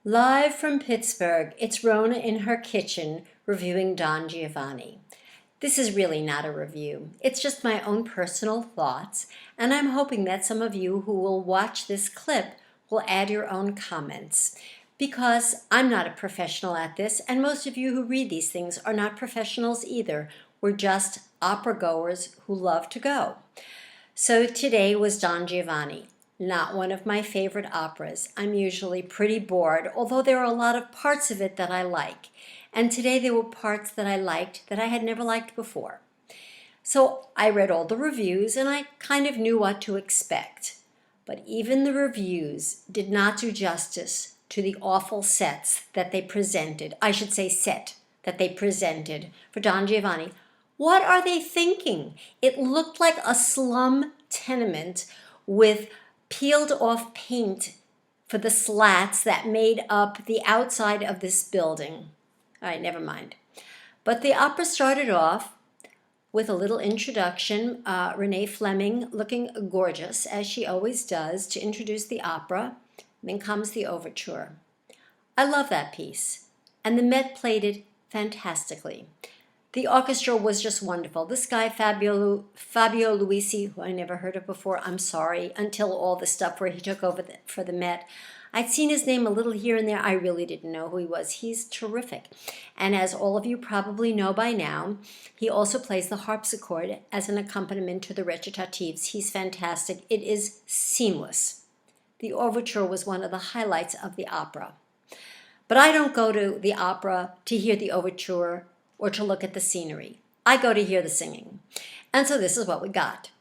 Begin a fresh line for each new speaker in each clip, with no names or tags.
Live from Pittsburgh, it's Rona in her kitchen reviewing Don Giovanni. This is really not a review. It's just my own personal thoughts, and I'm hoping that some of you who will watch this clip will add your own comments. Because I'm not a professional at this, and most of you who read these things are not professionals either. We're just opera goers who love to go. So today was Don Giovanni. Not one of my favorite operas. I'm usually pretty bored, although there are a lot of parts of it that I like. And today there were parts that I liked that I had never liked before. So I read all the reviews and I kind of knew what to expect. But even the reviews did not do justice to the awful sets that they presented. I should say set that they presented for Don Giovanni. What are they thinking? It looked like a slum tenement with peeled off paint for the slats that made up the outside of this building. All right, never mind. But the opera started off with a little introduction. Renee Fleming looking gorgeous, as she always does, to introduce the opera. Then comes the overture. I love that piece, and the Met played it fantastically. The orchestra was just wonderful. This guy, Fabio Luisi, who I never heard of before, I'm sorry, until all the stuff where he took over for the Met. I'd seen his name a little here and there. I really didn't know who he was. He's terrific. And as all of you probably know by now, he also plays the harpsichord as an accompaniment to the recitatives. He's fantastic. It is seamless. The overture was one of the highlights of the opera. But I don't go to the opera to hear the overture or to look at the scenery. I go to hear the singing. And so this is what we got.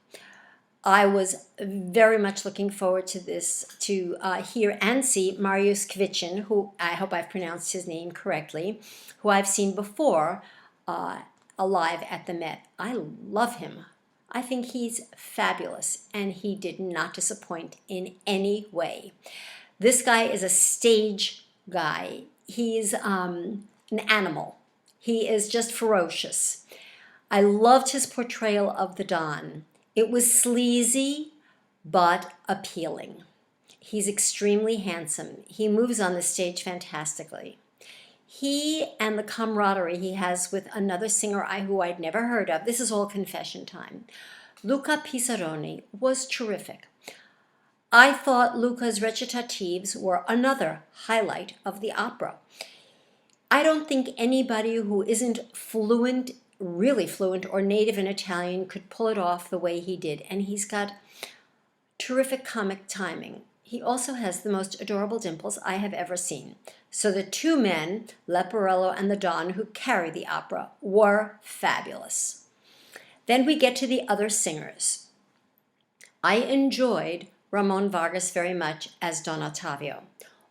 I was very much looking forward to this, to hear and see Mariusz Kvicin, who I hope I've pronounced his name correctly, who I've seen before alive at the Met. I love him. I think he's fabulous, and he did not disappoint in any way. This guy is a stage guy. He's an animal. He is just ferocious. I loved his portrayal of the Don. It was sleazy, but appealing. He's extremely handsome. He moves on the stage fantastically. He and the camaraderie he has with another singer who I'd never heard of, this is all confession time, Luca Pisaroni, was terrific. I thought Luca's recitatives were another highlight of the opera. I don't think anybody who isn't fluent, really fluent, or native in Italian could pull it off the way he did. And he's got terrific comic timing. He also has the most adorable dimples I have ever seen. So the two men, Leporello and the Don, who carry the opera, were fabulous. Then we get to the other singers. I enjoyed Ramon Vargas very much as Don Ottavio,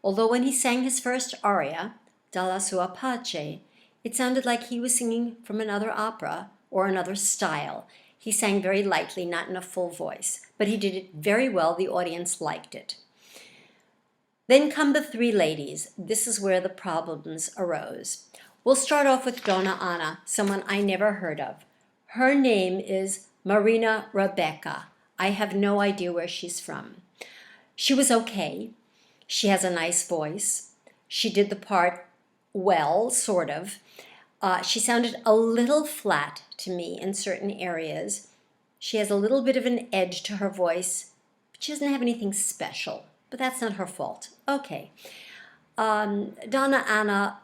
although when he sang his first aria, Dalla sua pace, it sounded like he was singing from another opera or another style. He sang very lightly, not in a full voice, but he did it very well. The audience liked it. Then come the three ladies. This is where the problems arose. We'll start off with Donna Anna, someone I never heard of. Her name is Marina Rebecca. I have no idea where she's from. She was okay. She has a nice voice. She did the part well, sort of. She sounded a little flat to me in certain areas. She has a little bit of an edge to her voice, but she doesn't have anything special. But that's not her fault. Okay. Donna Anna,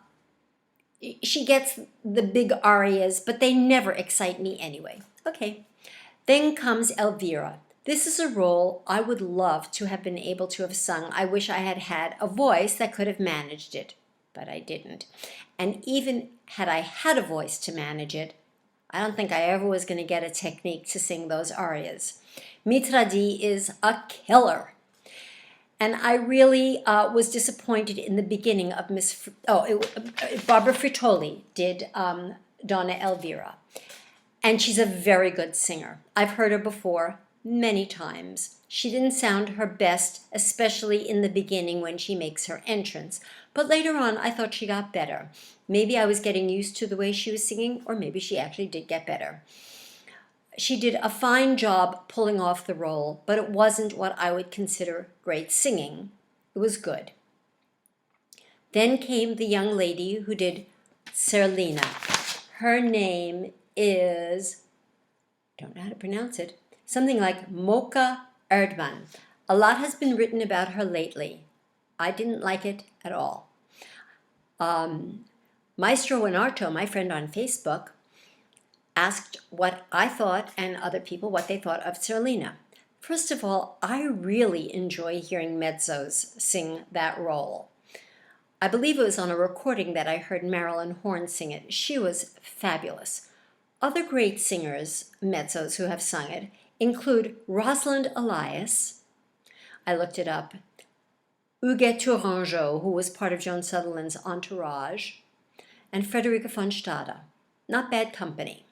she gets the big arias, but they never excite me anyway. Okay. Then comes Elvira. This is a role I would love to have been able to have sung. I wish I had had a voice that could have managed it, but I didn't. And even had I had a voice to manage it, I don't think I ever was going to get a technique to sing those arias. Mitra D is a killer. And I really was disappointed in the beginning of Barbara Frittoli did Donna Elvira. And she's a very good singer. I've heard her before many times. She didn't sound her best, especially in the beginning when she makes her entrance. But later on, I thought she got better. Maybe I was getting used to the way she was singing, or maybe she actually did get better. She did a fine job pulling off the role, but it wasn't what I would consider great singing. It was good. Then came the young lady who did Serlina. Her name is, don't know how to pronounce it, something like Mocha Erdmann. A lot has been written about her lately. I didn't like it at all. Maestro Inarto, my friend on Facebook, asked what I thought and other people what they thought of Serlina. First of all, I really enjoy hearing mezzos sing that role. I believe it was on a recording that I heard Marilyn Horne sing it. She was fabulous. Other great singers, mezzos, who have sung it include Rosalind Elias. I looked it up. Huguette Tourangeau, who was part of Joan Sutherland's entourage, and Frederica von Stade. Not bad company.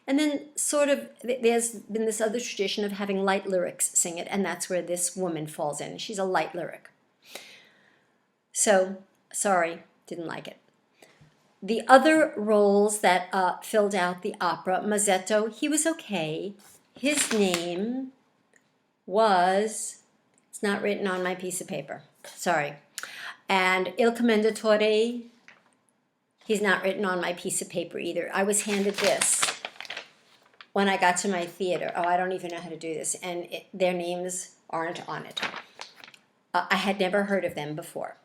And then sort of there's been this other tradition of having light lyrics sing it, and that's where this woman falls in. She's a light lyric. So, sorry, didn't like it. The other roles that filled out the opera, Mazzetto, he was okay. His name was, it's not written on my piece of paper, sorry. And Il Commendatore, he's not written on my piece of paper either. I was handed this when I got to my theater. Oh, I don't even know how to do this, and their names aren't on it. I had never heard of them before.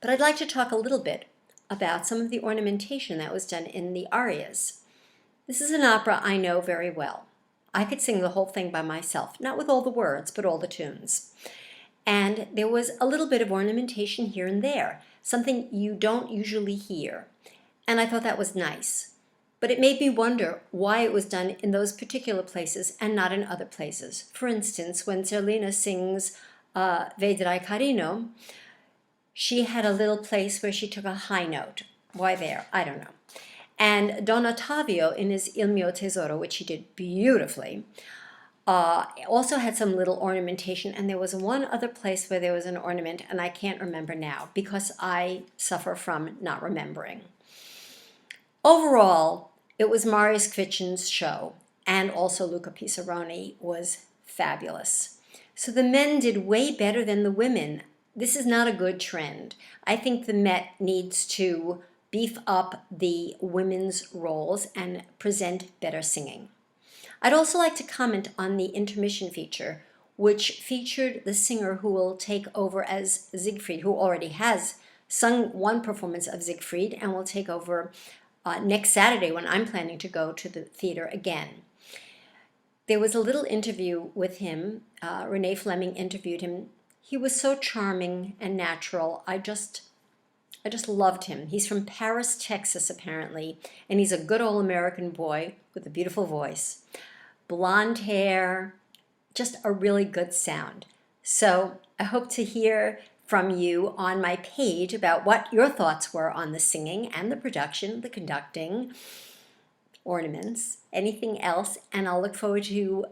But I'd like to talk a little bit about some of the ornamentation that was done in the arias. This is an opera I know very well. I could sing the whole thing by myself, not with all the words, but all the tunes. And there was a little bit of ornamentation here and there, something you don't usually hear. And I thought that was nice. But it made me wonder why it was done in those particular places and not in other places. For instance, when Serlina sings Vedrai Carino, she had a little place where she took a high note. Why there? I don't know. And Don Ottavio in his Il mio tesoro, which he did beautifully, also had some little ornamentation, and there was one other place where there was an ornament, and I can't remember now because I suffer from not remembering. Overall, it was Marius Kvitchen's show, and also Luca Pisaroni was fabulous. So the men did way better than the women. This is not a good trend. I think the Met needs to beef up the women's roles and present better singing. I'd also like to comment on the intermission feature, which featured the singer who will take over as Siegfried, who already has sung one performance of Siegfried and will take over next Saturday when I'm planning to go to the theater again. There was a little interview with him. Renee Fleming interviewed him. He was so charming and natural. I just loved him. He's from Paris, Texas, apparently, and he's a good old American boy with a beautiful voice. Blonde hair, just a really good sound. So I hope to hear from you on my page about what your thoughts were on the singing and the production, the conducting, ornaments, anything else, and I'll look forward to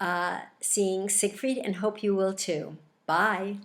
seeing Siegfried and hope you will too. Bye.